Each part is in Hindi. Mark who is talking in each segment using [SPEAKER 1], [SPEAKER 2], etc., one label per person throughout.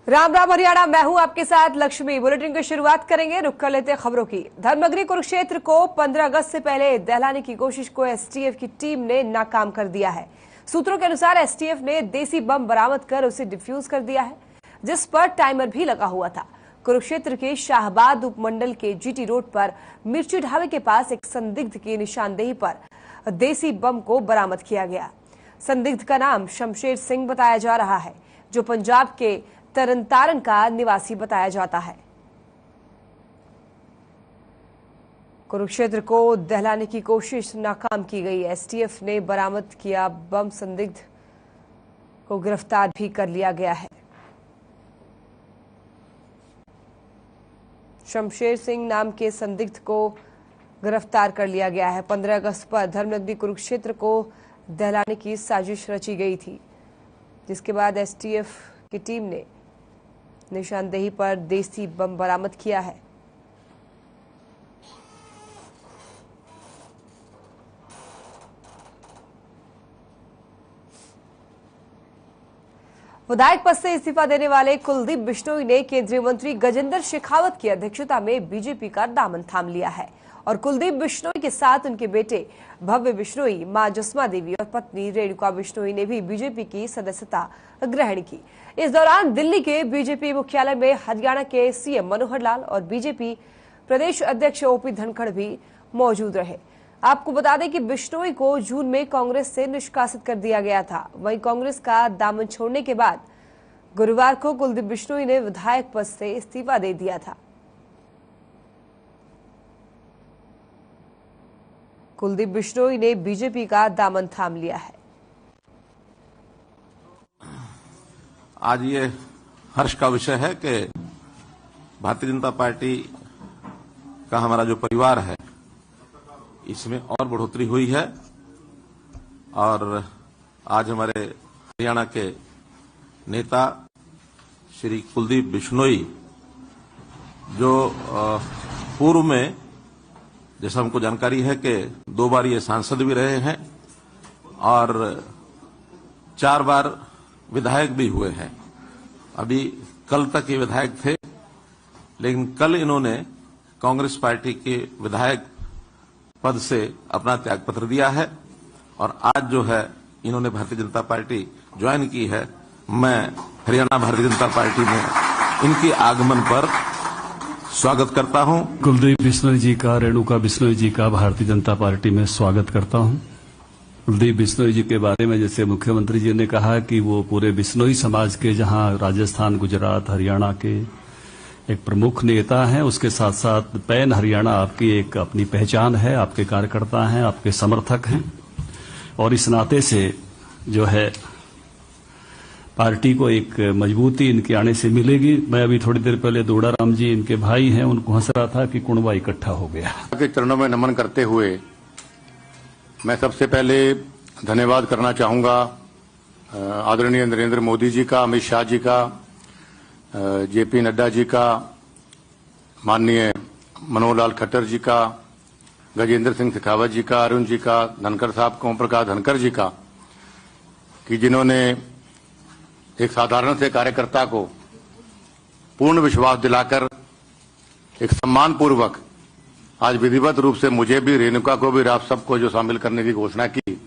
[SPEAKER 1] राम राम हरियाणा, मैं हूं आपके साथ लक्ष्मी। बुलेटिन की शुरुआत करेंगे, रुक कर लेते खबरों की। धर्मनगरी कुरुक्षेत्र को 15 अगस्त से पहले दहलाने की कोशिश को एसटीएफ की टीम ने नाकाम कर दिया है। सूत्रों के अनुसार एसटीएफ ने देसी बम बरामद कर उसे डिफ्यूज कर दिया है, जिस पर टाइमर भी लगा हुआ था। कुरुक्षेत्र के शाहबाद उपमंडल के जीटी रोड पर मिर्ची ढाबे के पास एक संदिग्ध की निशानदेही पर देसी बम को बरामद किया गया। संदिग्ध का नाम शमशेर सिंह बताया जा रहा है, जो पंजाब के तरनतारन का निवासी बताया जाता है। कुरुक्षेत्र को दहलाने की कोशिश नाकाम की गई। एसटीएफ ने बरामद किया बम, संदिग्ध को गिरफ्तार भी कर लिया गया है। शमशेर सिंह नाम के संदिग्ध को गिरफ्तार कर लिया गया है। 15 अगस्त पर धर्मनगरी कुरुक्षेत्र को दहलाने की साजिश रची गई थी, जिसके बाद एसटीएफ की टीम ने निशानदेही पर देसी बम बरामद किया है। विधायक पद से इस्तीफा देने वाले कुलदीप बिश्नोई ने केंद्रीय मंत्री गजेंद्र शेखावत की अध्यक्षता में बीजेपी का दामन थाम लिया है और कुलदीप बिश्नोई के साथ उनके बेटे भव्य बिश्नोई, मां जसमा देवी और पत्नी रेणुका बिश्नोई ने भी बीजेपी की सदस्यता ग्रहण की। इस दौरान दिल्ली के बीजेपी मुख्यालय में हरियाणा के सीएम मनोहर लाल और बीजेपी प्रदेश अध्यक्ष ओपी धनखड़ भी मौजूद रहे। आपको बता दें कि बिश्नोई को जून में कांग्रेस से निष्कासित कर दिया गया था। वहीं कांग्रेस का दामन छोड़ने के बाद गुरुवार को कुलदीप बिश्नोई ने विधायक पद से इस्तीफा दे दिया था। कुलदीप बिश्नोई ने बीजेपी का दामन थाम लिया है।
[SPEAKER 2] आज ये हर्ष का विषय है कि भारतीय जनता पार्टी का हमारा जो परिवार है, इसमें और बढ़ोतरी हुई है और आज हमारे हरियाणा के नेता श्री कुलदीप बिश्नोई, जो पूर्व में जैसा हमको जानकारी है कि 2 बार ये सांसद भी रहे हैं और 4 बार विधायक भी हुए हैं। अभी कल तक ये विधायक थे, लेकिन कल इन्होंने कांग्रेस पार्टी के विधायक पद से अपना त्यागपत्र दिया है और आज जो है इन्होंने भारतीय जनता पार्टी ज्वाइन की है। मैं हरियाणा भारतीय जनता पार्टी में इनके आगमन पर स्वागत करता हूं।
[SPEAKER 3] कुलदीप बिश्नोई जी का, रेणुका बिश्नोई जी का भारतीय जनता पार्टी में स्वागत करता हूं। कुलदीप बिश्नोई जी के बारे में जैसे मुख्यमंत्री जी ने कहा कि वो पूरे बिश्नोई समाज के, जहां राजस्थान, गुजरात, हरियाणा के एक प्रमुख नेता हैं, उसके साथ साथ पैन हरियाणा आपकी एक अपनी पहचान है, आपके कार्यकर्ता हैं, आपके समर्थक हैं और इस नाते से जो है पार्टी को एक मजबूती इनके आने से मिलेगी। मैं अभी थोड़ी देर पहले दोड़ाराम जी, इनके भाई हैं, उनको हंस रहा था कि कुणबा इकट्ठा हो गया।
[SPEAKER 4] के चरणों में नमन करते हुए मैं सबसे पहले धन्यवाद करना चाहूंगा आदरणीय नरेंद्र मोदी जी का, अमित शाह जी का, जेपी नड्डा जी का, माननीय मनोहर लाल खट्टर जी का, गजेंद्र सिंह शेखावत जी का, अरुण जी का, धनखड़ साहब, ओम प्रकाश धनखड़ जी का, कि जिन्होंने एक साधारण से कार्यकर्ता को पूर्ण विश्वास दिलाकर एक सम्मानपूर्वक आज विधिवत रूप से मुझे भी, रेणुका को भी, आप सबको जो शामिल करने की घोषणा की,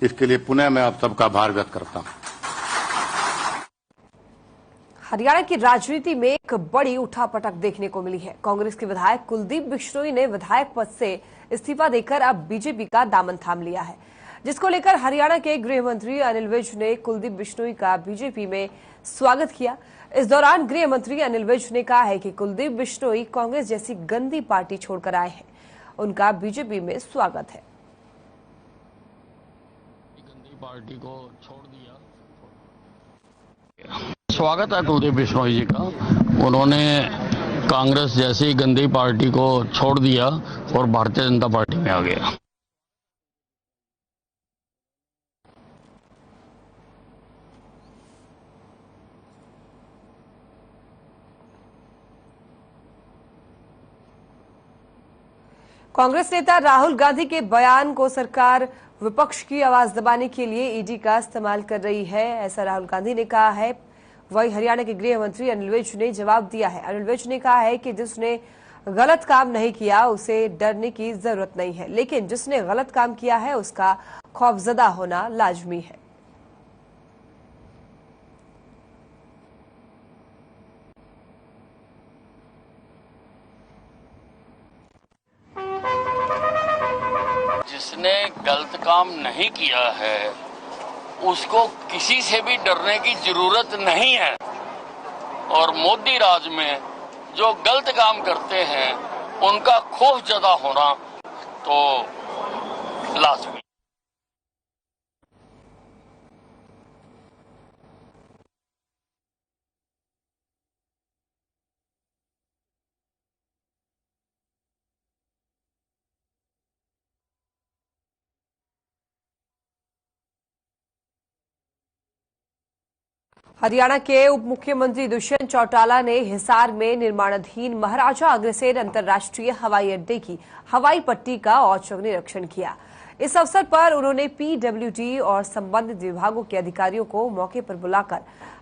[SPEAKER 4] इसके लिए पुनः मैं आप सबका आभार व्यक्त करता हूं।
[SPEAKER 1] हरियाणा की राजनीति में एक बड़ी उठापटक देखने को मिली है। कांग्रेस के विधायक कुलदीप बिश्नोई ने विधायक पद से इस्तीफा देकर अब बीजेपी का दामन थाम लिया है, जिसको लेकर हरियाणा के गृह मंत्री अनिल विज ने कुलदीप बिश्नोई का बीजेपी में स्वागत किया। इस दौरान गृह मंत्री अनिल विज ने कहा है कि कुलदीप बिश्नोई कांग्रेस जैसी गंदी पार्टी छोड़कर आए हैं, उनका बीजेपी में स्वागत है।
[SPEAKER 5] गंदी पार्टी को छोड़ दिया, स्वागत है कुलदीप बिश्नोई जी का। उन्होंने कांग्रेस जैसी गंदी पार्टी को छोड़ दिया और भारतीय जनता पार्टी में आ गया।
[SPEAKER 1] कांग्रेस नेता राहुल गांधी के बयान को सरकार विपक्ष की आवाज दबाने के लिए ईडी का इस्तेमाल कर रही है, ऐसा राहुल गांधी ने कहा है। वहीं हरियाणा के गृह मंत्री अनिल विज ने जवाब दिया है। अनिल विज ने कहा है कि जिसने गलत काम नहीं किया उसे डरने की जरूरत नहीं है, लेकिन जिसने गलत काम किया है उसका खौफजदा होना लाजमी है।
[SPEAKER 5] जिसने गलत काम नहीं किया है उसको किसी से भी डरने की जरूरत नहीं है। और मोदी राज में जो गलत काम करते हैं उनका खौफ ज्यादा होना तो लाजमी।
[SPEAKER 1] हरियाणा के उप मुख्यमंत्री दुष्यंत चौटाला ने हिसार में निर्माणाधीन महाराजा अग्रसेन अंतर्राष्ट्रीय हवाई अड्डे की हवाई पट्टी का औचक निरीक्षण किया। इस अवसर पर उन्होंने पीडब्ल्यूडी और संबंधित विभागों के अधिकारियों को मौके पर बुलाकर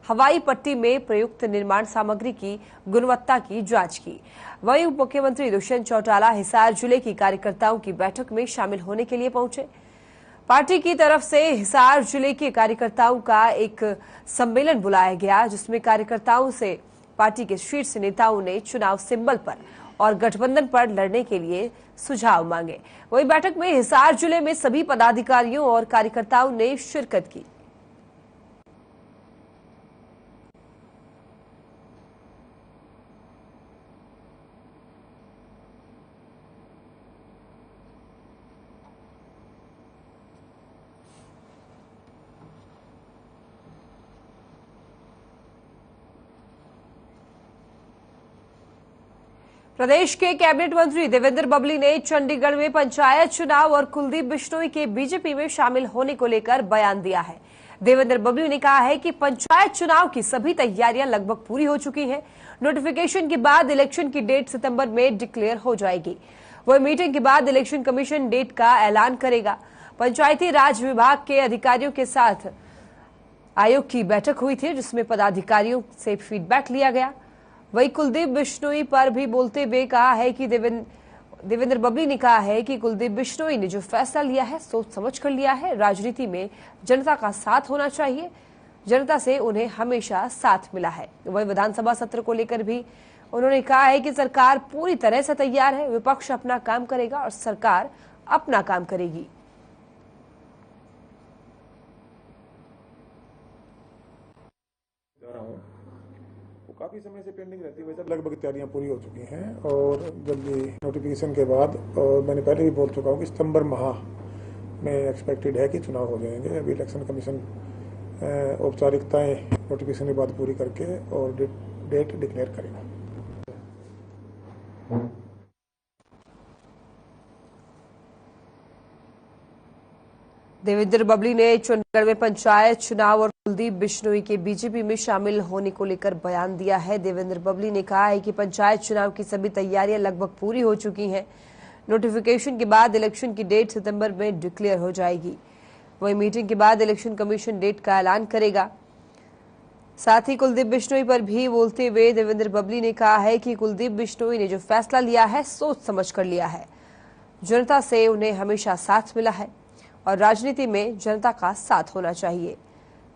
[SPEAKER 1] हवाई पट्टी में प्रयुक्त निर्माण सामग्री की गुणवत्ता की जांच की। वहीं उप मुख्यमंत्री दुष्यंत चौटाला हिसार जिले की कार्यकर्ताओं की बैठक में शामिल होने के लिए पहुंचे। पार्टी की तरफ से हिसार जिले के कार्यकर्ताओं का एक सम्मेलन बुलाया गया, जिसमें कार्यकर्ताओं से पार्टी के शीर्ष नेताओं ने चुनाव सिंबल पर और गठबंधन पर लड़ने के लिए सुझाव मांगे। वहीं बैठक में हिसार जिले में सभी पदाधिकारियों और कार्यकर्ताओं ने शिरकत की। प्रदेश के कैबिनेट मंत्री देवेंद्र बबली ने चंडीगढ़ में पंचायत चुनाव और कुलदीप बिश्नोई के बीजेपी में शामिल होने को लेकर बयान दिया है। देवेंद्र बबली ने कहा है कि पंचायत चुनाव की सभी तैयारियां लगभग पूरी हो चुकी हैं। नोटिफिकेशन के बाद इलेक्शन की डेट सितंबर में डिक्लेयर हो जाएगी। वह मीटिंग के बाद इलेक्शन कमीशन डेट का ऐलान करेगा। पंचायती राज विभाग के अधिकारियों के साथ आयोग की बैठक हुई थी, जिसमें पदाधिकारियों से फीडबैक लिया गया। वहीं कुलदीप बिश्नोई पर भी बोलते हुए कहा है कि देवेंद्र बबली ने कहा है कि कुलदीप बिश्नोई ने जो फैसला लिया है सोच समझ कर लिया है। राजनीति में जनता का साथ होना चाहिए, जनता से उन्हें हमेशा साथ मिला है। वहीं विधानसभा सत्र को लेकर भी उन्होंने कहा है कि सरकार पूरी तरह से तैयार है, विपक्ष अपना काम करेगा और सरकार अपना काम करेगी।
[SPEAKER 6] काफ़ी समय से पेंडिंग रहती है, वैसे लगभग तैयारियां पूरी हो चुकी हैं और जल्दी नोटिफिकेशन के बाद, और मैंने पहले भी बोल चुका हूं कि सितंबर माह में एक्सपेक्टेड है कि चुनाव हो जाएंगे। अभी इलेक्शन कमीशन औपचारिकताएं नोटिफिकेशन के बाद पूरी करके और डेट डिक्लेयर करेगा।
[SPEAKER 1] देवेंद्र बबली ने चंडीगढ़ में पंचायत चुनाव और कुलदीप बिश्नोई के बीजेपी में शामिल होने को लेकर बयान दिया है। देवेंद्र बबली ने कहा है कि पंचायत चुनाव की सभी तैयारियां लगभग पूरी हो चुकी हैं। नोटिफिकेशन के बाद इलेक्शन की डेट सितंबर में डिक्लेयर हो जाएगी। वहीं मीटिंग के बाद इलेक्शन कमीशन डेट का ऐलान करेगा। साथ ही कुलदीप बिश्नोई पर भी बोलते हुए देवेंद्र बबली ने कहा है कि कुलदीप बिश्नोई ने जो फैसला लिया है सोच समझ कर लिया है। जनता से उन्हें हमेशा साथ मिला है और राजनीति में जनता का साथ होना चाहिए।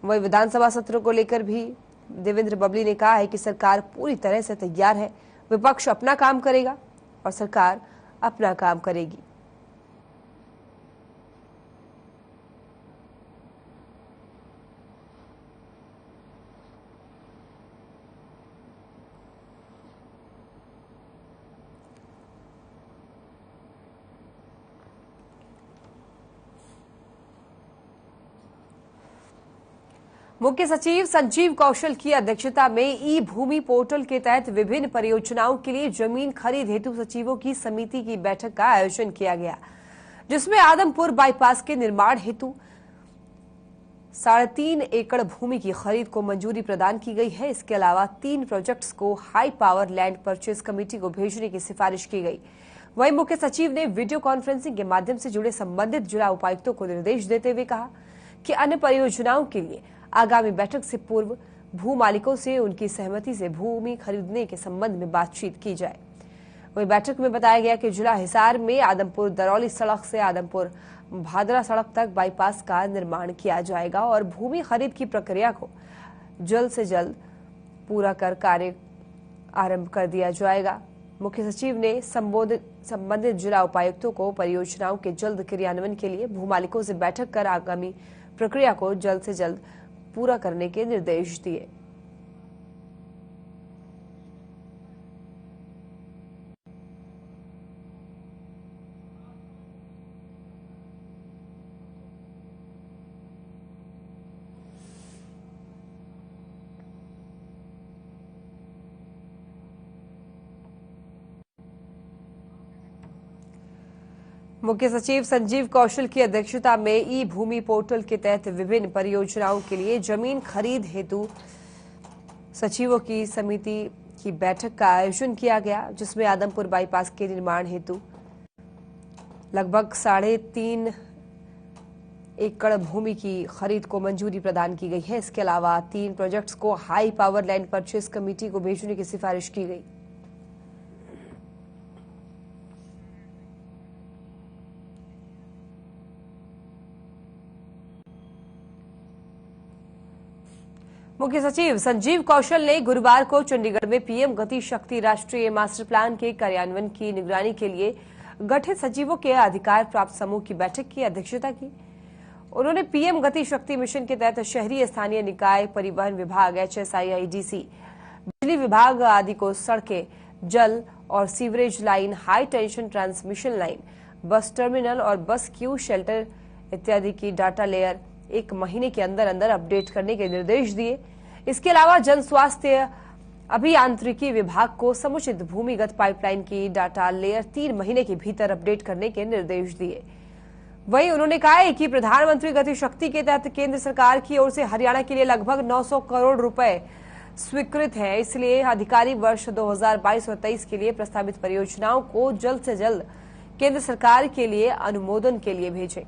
[SPEAKER 1] वही विधानसभा सत्र को लेकर भी देवेंद्र बबली ने कहा है कि सरकार पूरी तरह से तैयार है, विपक्ष अपना काम करेगा और सरकार अपना काम करेगी। मुख्य सचिव संजीव कौशल की अध्यक्षता में ई भूमि पोर्टल के तहत विभिन्न परियोजनाओं के लिए जमीन खरीद हेतु सचिवों की समिति की बैठक का आयोजन किया गया, जिसमें आदमपुर बाईपास के निर्माण हेतु 3.5 एकड़ भूमि की खरीद को मंजूरी प्रदान की गई है। इसके अलावा 3 प्रोजेक्ट्स को high power land purchase committee को भेजने की सिफारिश की गई। वहीं मुख्य सचिव ने वीडियो कॉन्फ्रेंसिंग के माध्यम से जुड़े संबंधित जिला उपायुक्तों को निर्देश देते हुए कहा कि अन्य परियोजनाओं के लिए आगामी बैठक से पूर्व भू मालिकों से उनकी सहमति से भूमि खरीदने के संबंध में बातचीत की जाए। वहीं बैठक में बताया गया कि जिला हिसार में आदमपुर दरौली सड़क से आदमपुर भादरा सड़क तक बाईपास का निर्माण किया जाएगा और भूमि खरीद की प्रक्रिया को जल्द से जल्द पूरा कर कार्य आरंभ कर दिया जाएगा। मुख्य सचिव ने संबंधित जिला उपायुक्तों को परियोजनाओं के जल्द क्रियान्वयन के लिए भूमालिकों से बैठक कर आगामी प्रक्रिया को जल्द से जल्द पूरा करने के निर्देश दिए। मुख्य सचिव संजीव कौशल की अध्यक्षता में ई भूमि पोर्टल के तहत विभिन्न परियोजनाओं के लिए जमीन खरीद हेतु सचिवों की समिति की बैठक का आयोजन किया गया, जिसमें आदमपुर बाईपास के निर्माण हेतु लगभग 3.5 एकड़ भूमि की खरीद को मंजूरी प्रदान की गई है। इसके अलावा 3 प्रोजेक्ट्स को high power land purchase committee को भेजने की सिफारिश की गई। मुख्य सचिव संजीव कौशल ने गुरुवार को चंडीगढ़ में पीएम गति शक्ति राष्ट्रीय मास्टर प्लान के कार्यान्वयन की निगरानी के लिए गठित सचिवों के अधिकार प्राप्त समूह की बैठक की अध्यक्षता की। उन्होंने पीएम गति शक्ति मिशन के तहत शहरी स्थानीय निकाय, परिवहन विभाग, HSIIDC, बिजली विभाग आदि को सड़कें, जल और sewerage line, high tension transmission line, bus terminal और बस क्यू शेल्टर इत्यादि की डाटा लेयर 1 महीने के अंदर अंदर अपडेट करने के निर्देश दिए। इसके अलावा जन स्वास्थ्य अभियांत्रिकी विभाग को समुचित भूमिगत पाइपलाइन की डाटा लेयर 3 महीने के भीतर अपडेट करने के निर्देश दिए। वहीं उन्होंने कहा है कि प्रधानमंत्री गति शक्ति के तहत केंद्र सरकार की ओर से हरियाणा के लिए लगभग 900 करोड़ रुपए स्वीकृत है, इसलिए अधिकारी वर्ष 2022 और 23 के लिए प्रस्तावित परियोजनाओं को जल्द से जल्द केंद्र सरकार के लिए अनुमोदन के लिए भेजें।